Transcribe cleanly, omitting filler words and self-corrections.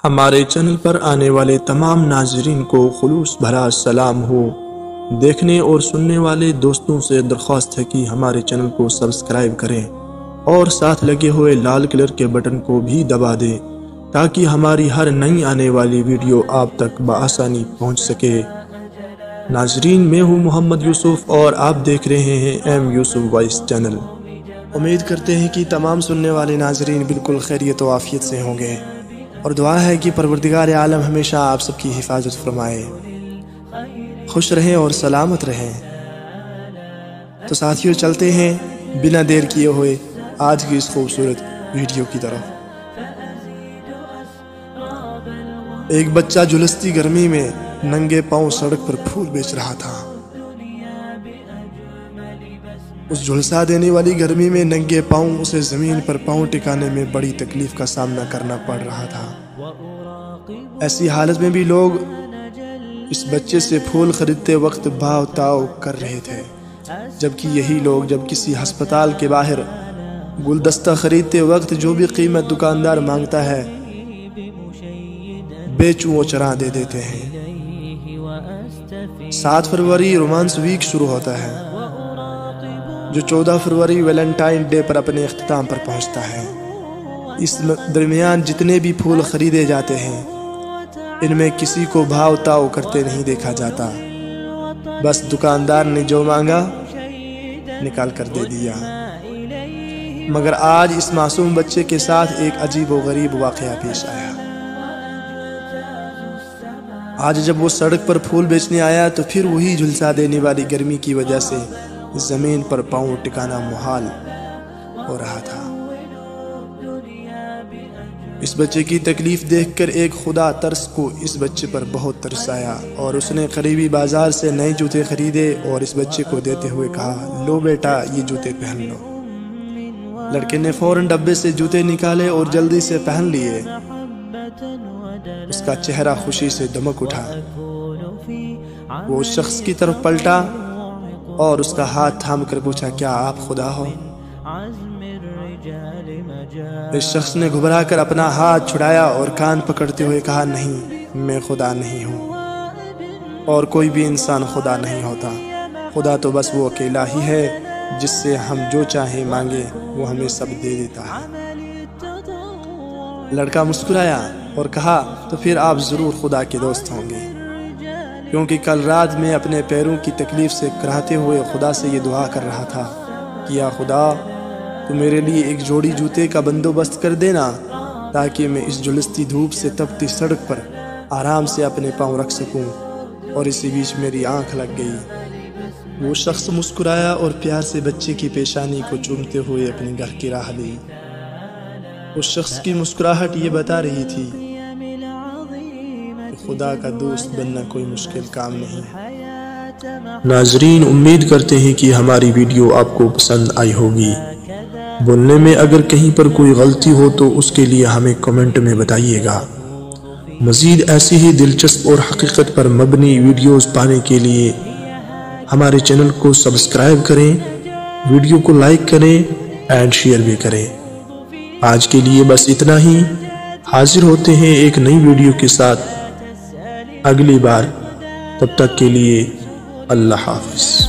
ہمارے چینل پر آنے والے تمام ناظرین کو خلوص بھرا سلام ہو۔ دیکھنے اور سننے والے دوستوں سے درخواست ہے کہ ہمارے چینل کو سبسکرائب کریں اور ساتھ لگے ہوئے لال کلر کے بٹن کو بھی دبا دیں تاکہ ہماری ہر نئی آنے والی ویڈیو آپ تک بآسانی پہنچ سکے۔ ناظرین، میں ہوں محمد یوسف اور آپ دیکھ رہے ہیں ایم یوسف وائس چینل۔ امید کرتے ہیں کہ تمام سننے والے ناظرین بالکل خیریت و عافیت سے ہوں گے، اور دعا ہے کہ پروردگار عالم ہمیشہ آپ سب کی حفاظت فرمائے، خوش رہیں اور سلامت رہیں۔ تو ساتھیوں، چلتے ہیں بنا دیر کیے ہوئے آج کی اس خوبصورت ویڈیو کی طرف۔ ایک بچہ جھلستی گرمی میں ننگے پاؤں سڑک پر پھول بیچ رہا تھا۔ اس جھلسا دینے والی گرمی میں ننگے پاؤں اسے زمین پر پاؤں ٹکانے میں بڑی تکلیف کا سامنا کرنا پڑ رہا تھا۔ ایسی حالت میں بھی لوگ اس بچے سے پھول خریدتے وقت بھاؤ تاؤ کر رہے تھے، جبکہ یہی لوگ جب کسی ہسپتال کے باہر گلدستہ خریدتے وقت جو بھی قیمت دکاندار مانگتا ہے بے چوں چرا دے دیتے ہیں۔ 7 فروری رومانس ویک شروع ہوتا ہے، جو 14 فروری ویلنٹائن ڈے پر اپنے اختتام پر پہنچتا ہے۔ اس درمیان جتنے بھی پھول خریدے جاتے ہیں ان میں کسی کو بھاؤ تاؤ کرتے نہیں دیکھا جاتا، بس دکاندار نے جو مانگا نکال کر دے دیا۔ مگر آج اس معصوم بچے کے ساتھ ایک عجیب و غریب واقعہ پیش آیا۔ آج جب وہ سڑک پر پھول بیچنے آیا تو پھر وہی جھلسا دینے والی گرمی کی وجہ سے زمین پر پاؤں ٹکانا محال ہو رہا تھا۔ اس بچے کی تکلیف دیکھ کر ایک خدا ترس کو اس بچے پر بہت ترس آیا، اور اس نے قریبی بازار سے نئے جوتے خریدے اور اس بچے کو دیتے ہوئے کہا، لو بیٹا یہ جوتے پہن لو۔ لڑکے نے فوراً ڈبے سے جوتے نکالے اور جلدی سے پہن لیے۔ اس کا چہرہ خوشی سے دمک اٹھا۔ وہ اس شخص کی طرف پلٹا اور اس کا ہاتھ تھام کر پوچھا، کیا آپ خدا ہو؟ اس شخص نے گھبرا کر اپنا ہاتھ چھڑایا اور کان پکڑتے ہوئے کہا، نہیں، میں خدا نہیں ہوں، اور کوئی بھی انسان خدا نہیں ہوتا۔ خدا تو بس وہ اکیلا ہی ہے جس سے ہم جو چاہیں مانگے وہ ہمیں سب دے دیتا ہے۔ لڑکا مسکرایا اور کہا، تو پھر آپ ضرور خدا کے دوست ہوں گے، کیونکہ کل رات میں اپنے پیروں کی تکلیف سے کراہتے ہوئے خدا سے یہ دعا کر رہا تھا کہ یا خدا، تو میرے لیے ایک جوڑی جوتے کا بندوبست کر دینا تاکہ میں اس جھلستی دھوپ سے تپتی سڑک پر آرام سے اپنے پاؤں رکھ سکوں۔ اور اسی بیچ میری آنکھ لگ گئی۔ وہ شخص مسکرایا اور پیار سے بچے کی پیشانی کو چومتے ہوئے اپنے گھر کی راہ لی۔ اس شخص کی مسکراہٹ یہ بتا رہی تھی کہ خدا کا دوست بننا کوئی مشکل کام نہیں۔ ناظرین، امید کرتے ہیں کہ ہماری ویڈیو آپ کو پسند آئی ہوگی۔ بولنے میں اگر کہیں پر کوئی غلطی ہو تو اس کے لیے ہمیں کمنٹ میں بتائیے گا۔ مزید ایسی ہی دلچسپ اور حقیقت پر مبنی ویڈیوز پانے کے لیے ہمارے چینل کو سبسکرائب کریں، ویڈیو کو لائک کریں اینڈ شیئر بھی کریں۔ آج کے لیے بس اتنا ہی۔ حاضر ہوتے ہیں ایک نئی ویڈیو کے ساتھ اگلی بار، تب تک کے لیے اللہ حافظ۔